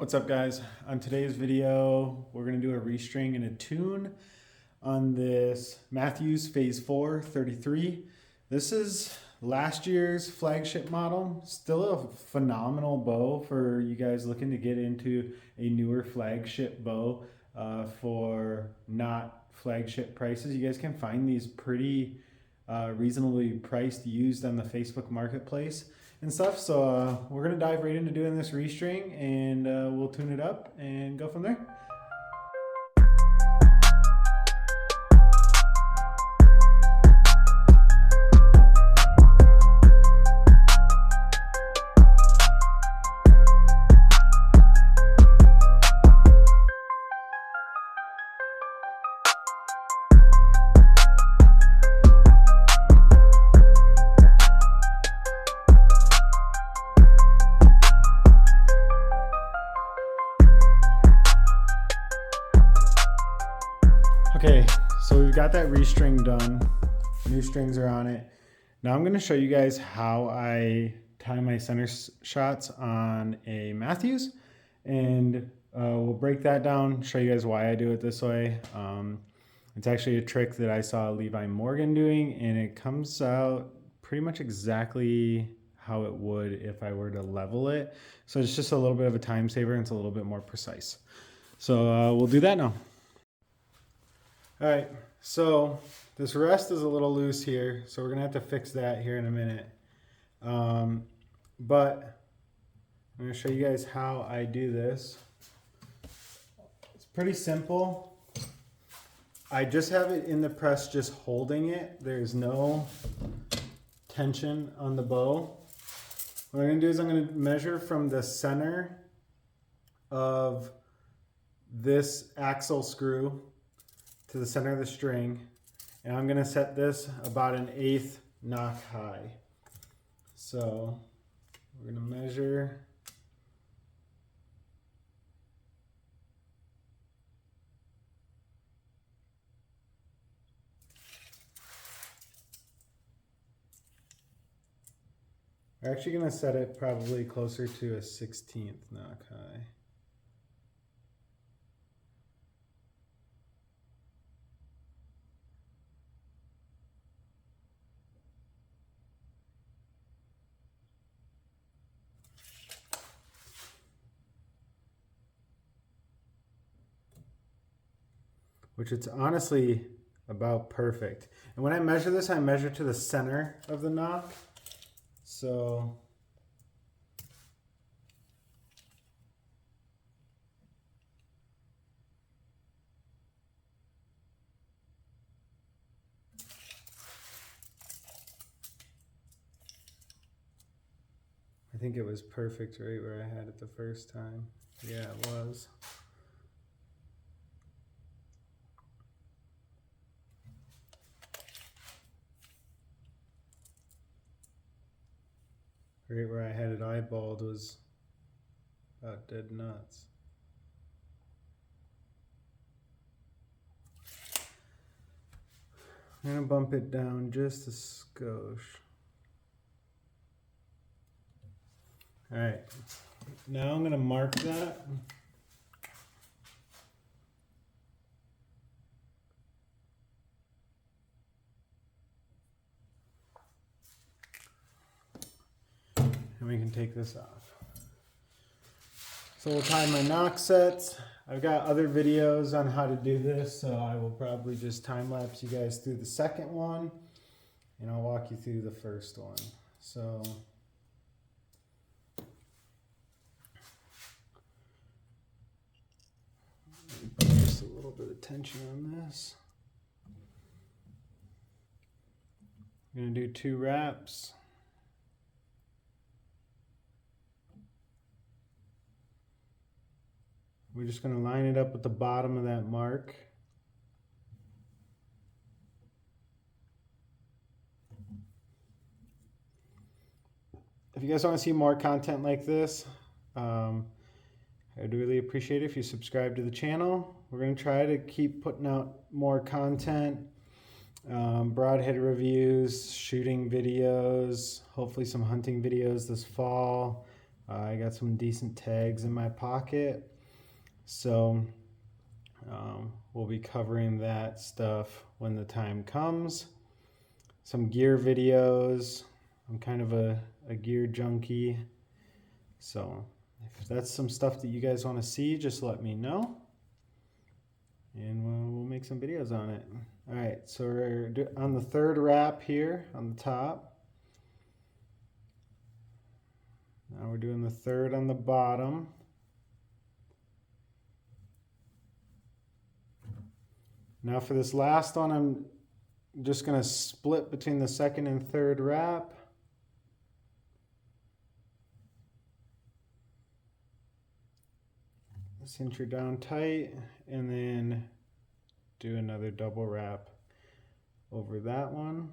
What's up, guys? On today's video, we're going to do a restring and a tune on this Mathews Phase 4 33. This is last year's flagship model. Still a phenomenal bow for you guys looking to get into a newer flagship bow for not flagship prices. You guys can find these pretty reasonably priced used on the Facebook marketplace and stuff. So we're gonna dive right into doing this restring, and we'll tune it up and go from there. Okay, so we've got that restring done. New strings are on it. Now I'm going to show you guys how I tie my center shots on a Mathews, and we'll break that down, show you guys why I do it this way. It's actually a trick that I saw Levi Morgan doing, and it comes out pretty much exactly how it would if I were to level it. So it's just a little bit of a time saver, and it's a little bit more precise. So we'll do that now. All right, so this rest is a little loose here, so we're gonna have to fix that here in a minute. But I'm gonna show you guys how I do this. It's pretty simple. I just have it in the press, just holding it. There's no tension on the bow. What I'm gonna do is I'm gonna measure from the center of this axle screw to the center of the string, and I'm gonna set this about 1/8 knock high. So we're gonna measure we're actually gonna set it probably closer to a 1/16 knock high. Which it's honestly about perfect. And when I measure this, I measure to the center of the knock. So I think it was perfect right where I had it the first time. Yeah, it was. Right where I had it eyeballed was about dead nuts. I'm gonna bump it down just a skosh. All right, now I'm gonna mark that. And we can take this off. So we'll tie my knock sets. I've got other videos on how to do this, so I will probably just time lapse you guys through the second one, and I'll walk you through the first one. So put just a little bit of tension on this. I'm gonna do 2 wraps. We're just going to line it up with the bottom of that mark. If you guys want to see more content like this, I'd really appreciate it if you subscribe to the channel. We're going to try to keep putting out more content, broadhead reviews, shooting videos, hopefully some hunting videos this fall. I got some decent tags in my pocket, so we'll be covering that stuff when the time comes. Some gear videos. I'm kind of a gear junkie, so if that's some stuff that you guys want to see, just let me know, and we'll make some videos on it. All right, so we're on the third wrap here on the top. Now we're doing the third on the bottom. Now for this last one, I'm just going to split between the second and third wrap. Cinch her down tight, and then do another double wrap over that one,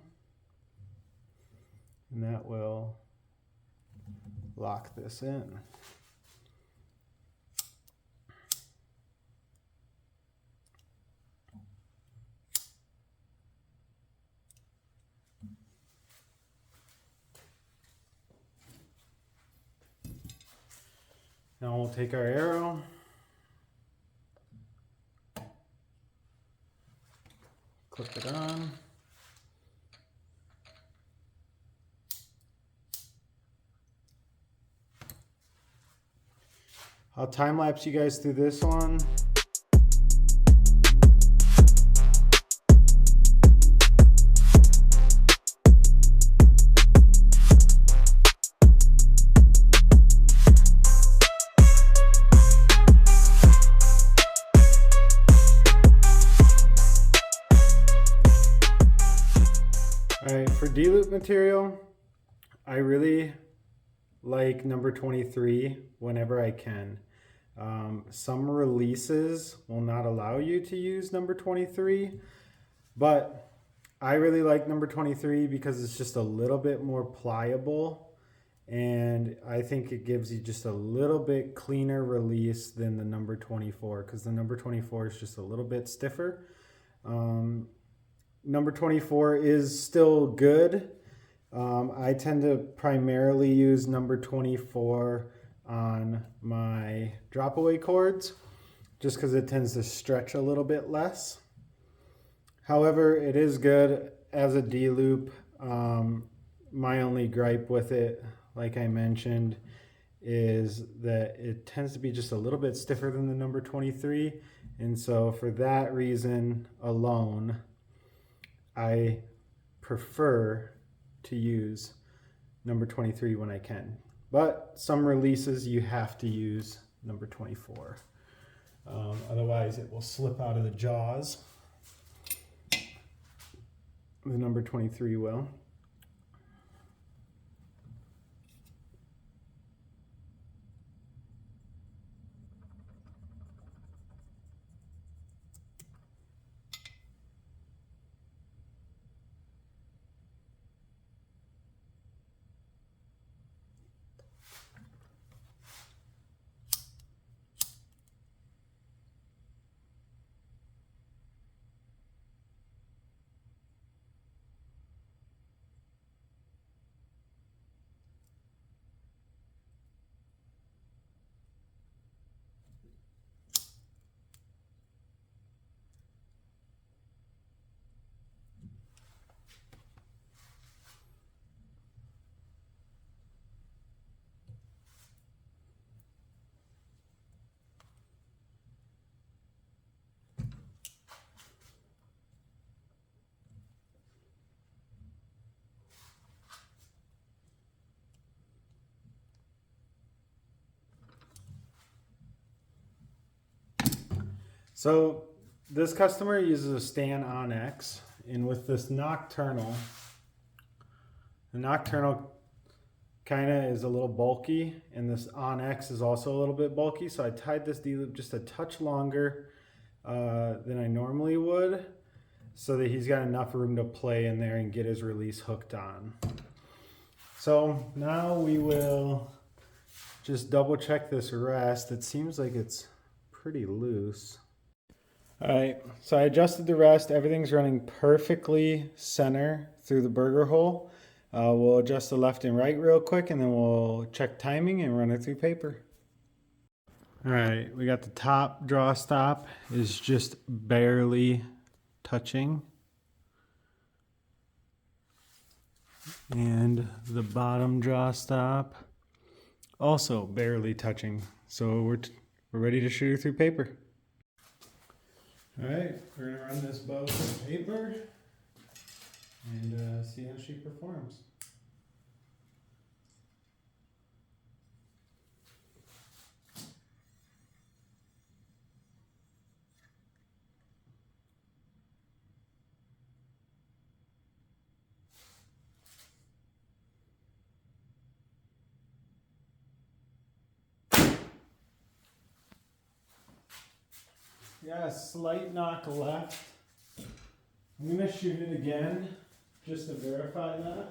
and that will lock this in. Now we'll take our arrow, clip it on. I'll time lapse you guys through this one. All right, for D-loop material, I really like number 23 whenever I can. Some releases will not allow you to use number 23, but I really like number 23 because it's just a little bit more pliable, and I think it gives you just a little bit cleaner release than the number 24, because the number 24 is just a little bit stiffer. Number 24 is still good. I tend to primarily use number 24 on my drop away cords just because it tends to stretch a little bit less. However, it is good as a D-loop. My only gripe with it, like I mentioned, is that it tends to be just a little bit stiffer than the number 23, and so for that reason alone, I prefer to use number 23 when I can. But some releases you have to use number 24. Otherwise it will slip out of the jaws. The number 23 will. So this customer uses a Stan Onyx, and with this Nocturnal, the Nocturnal kind of is a little bulky, and this Onyx is also a little bit bulky, so I tied this D-loop just a touch longer than I normally would, so that he's got enough room to play in there and get his release hooked on. So now we will just double check this rest. It seems like it's pretty loose. All right, so I adjusted the rest. Everything's running perfectly center through the burger hole. We'll adjust the left and right real quick, and then we'll check timing and run it through paper. All right, we got the top draw stop is just barely touching. And the bottom draw stop also barely touching. So we're ready to shoot her through paper. All right, we're gonna run this bow through paper and see how she performs. Yeah, slight knock left. I'm gonna shoot it again just to verify that.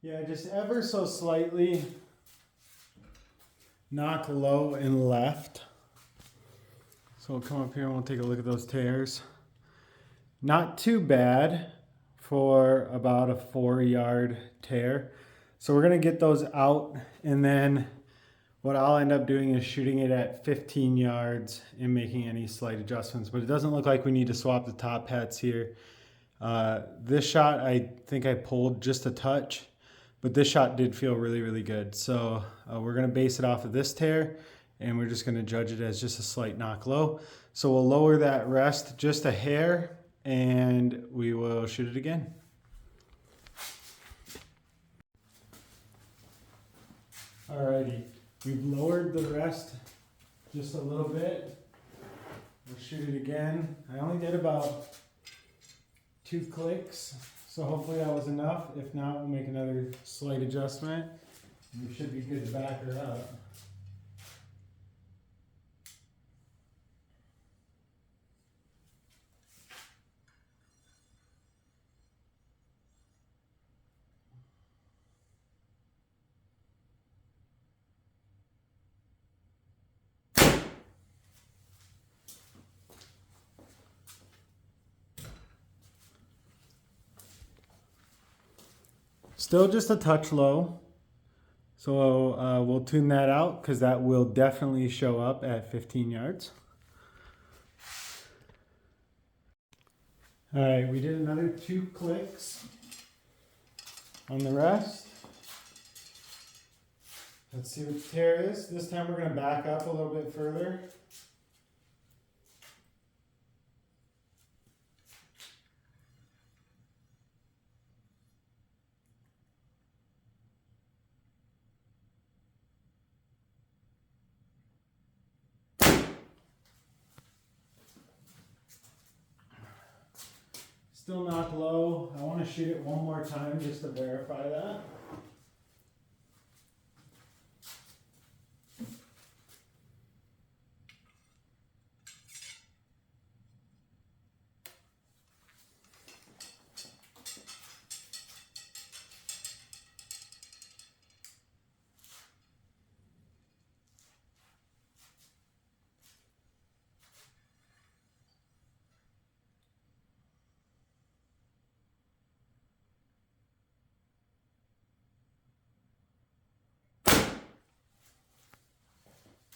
Yeah, just ever so slightly knock low and left. So we'll come up here and we'll take a look at those tears. Not too bad for about a 4-yard tear. So we're gonna get those out, and then what I'll end up doing is shooting it at 15 yards and making any slight adjustments. But it doesn't look like we need to swap the top hats here. This shot, I think I pulled just a touch, but this shot did feel really, really good. So we're gonna base it off of this tear, and we're just gonna judge it as just a slight knock low. So we'll lower that rest just a hair, and we will shoot it again. Alrighty, we've lowered the rest just a little bit. We'll shoot it again. I only did about 2 clicks, so hopefully that was enough. If not, we'll make another slight adjustment. We should be good to back her up. Still just a touch low, so we'll tune that out because that will definitely show up at 15 yards. All right, we did another 2 clicks on the rest. Let's see what the tear is. This time we're going to back up a little bit further. Still knock low. I want to shoot it one more time just to verify that.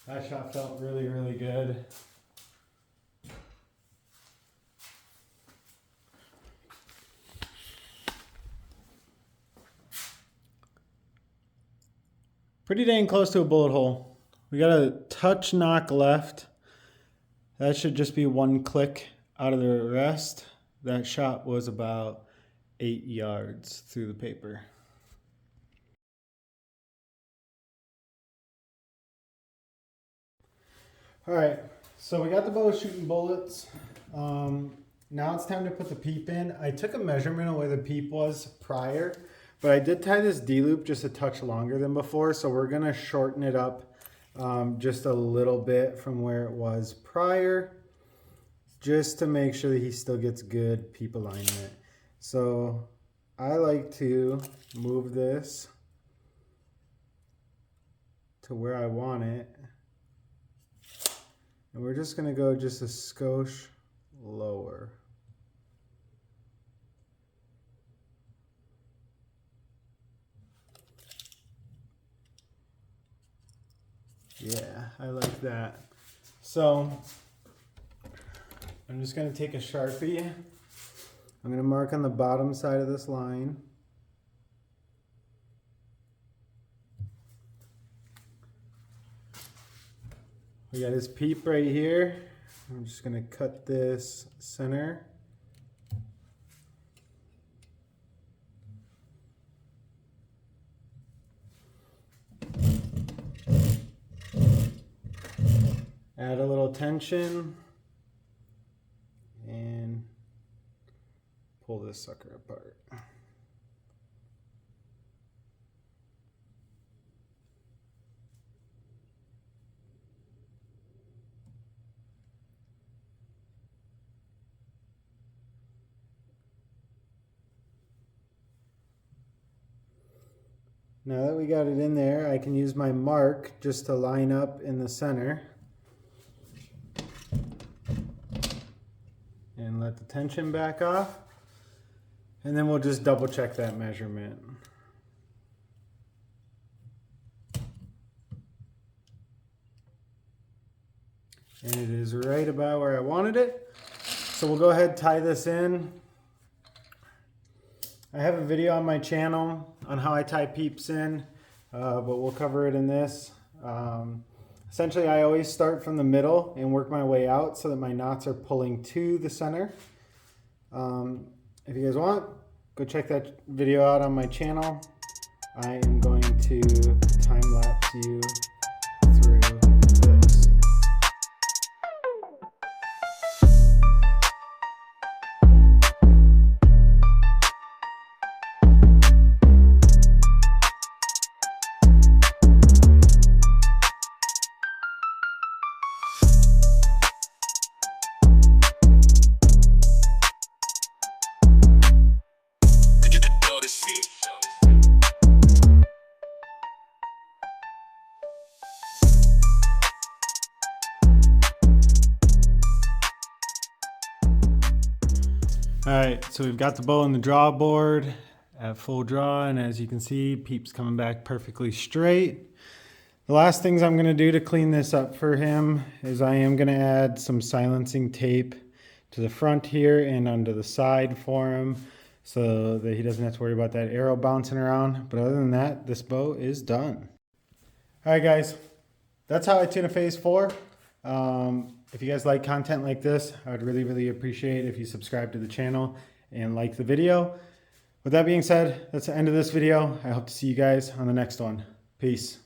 That shot felt really, really good. Pretty dang close to a bullet hole. We got a touch knock left. That should just be 1 click out of the rest. That shot was about 8 yards through the paper. All right, so we got the bow shooting bullets. Now it's time to put the peep in. I took a measurement of where the peep was prior, but I did tie this D-loop just a touch longer than before, so we're gonna shorten it up just a little bit from where it was prior, just to make sure that he still gets good peep alignment. So I like to move this to where I want it. And we're just gonna go just a skosh lower. Yeah, I like that. So I'm just gonna take a Sharpie. I'm gonna mark on the bottom side of this line. We got his peep right here. I'm just gonna cut this center. Add a little tension and pull this sucker apart. Now that we got it in there, I can use my mark just to line up in the center. And let the tension back off. And then we'll just double check that measurement. And it is right about where I wanted it. So we'll go ahead and tie this in. I have a video on my channel on how I tie peeps in, but we'll cover it in this. Essentially, I always start from the middle and work my way out so that my knots are pulling to the center. If you guys want, go check that video out on my channel. I am going to time-lapse you through this. All right, so we've got the bow on the draw board at full draw, and as you can see, peep's coming back perfectly straight. The last things I'm gonna do to clean this up for him is I am gonna add some silencing tape to the front here and onto the side for him so that he doesn't have to worry about that arrow bouncing around. But other than that, this bow is done. All right, guys, that's how I tune a phase 4. If you guys like content like this, I would really appreciate if you subscribe to the channel and like the video. With that being said, that's the end of this video. I hope to see you guys on the next one. Peace.